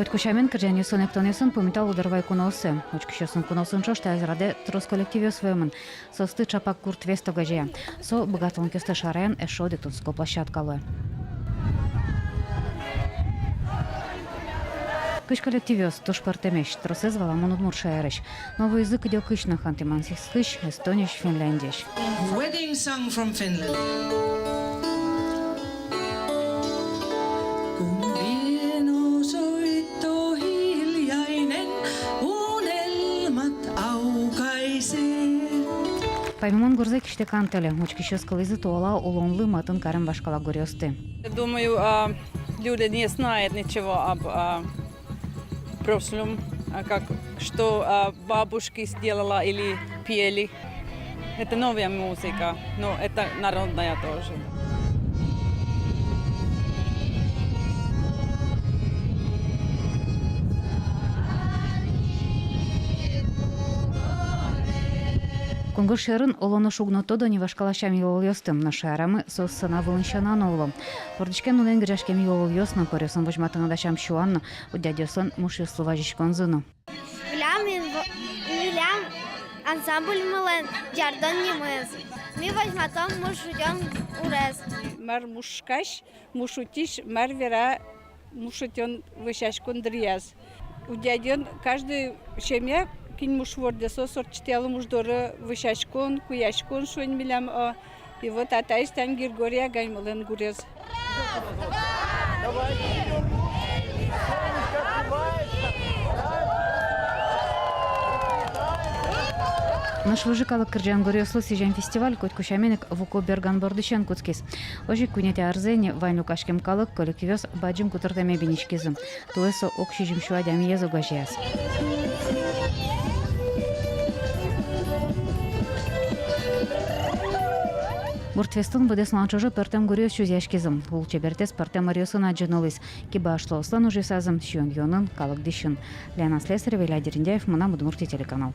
Кучамен кыржанесон эктонесон помитал ударвай куносы. Очкищесон куносын шош тазраде трос коллективе своемын. Состы чапак курт вестога жея. Со богатон кесте шарен эшоды тунско площадкалы. Кыш коллективиос туш партемеш, тросез валамон удмуршаереш. Новый язык идел кышна хантимансих скыш, эстониш, финляндиш. Wedding song from Finland. Kun pieno soitto hiljainen, unelmat aukaisee. Помимо горзек что кантели, очкищес колизы туала улонлы матын карем башкала горёсты. Думаю, люди не знают ничего об прошлом, что бабушки сделала или пели. Это новая музыка, но это народная тоже. Конгошерын олоно шугното до невашкалашам йол йостым на шарамы соссана вылыншанан оло. Пордичкен унен гряшкем йол йосна порёсон вожматына дашам шуанна, удядёсон мушы словажиш конзыну. Вилям ансамбль мылен жардон немез. Ми возьматом мушудён урез. Мар мушкаш, мушутиш, мар вера, мушутён вышашкон дрияз. Удядён каждый семья кин мушворде сосор чтелы муждоры вышашкон, куяшкон шонь милям. И вот атаистан Григория гаймылен гурез. Наш выжикалы кырджан горёслы сижен фестиваль кот кушаменек вуко берган бордышен куцкис. Ожи кунете арзене вайну кашкем калык коллективёс баджим кутыртаме биничкизым. Туэсо окшижим шуадям езу гажиас. Буртвестон будес ланчожо пертем горёс чузяшкизым. Улче бертес пертем ариосын аджынолыс. Киба ашло ослан уже сазым, шьон йонын калык дишын. Лена Слесарева, Илья Дерендяев, Мына Удмуртия телеканал.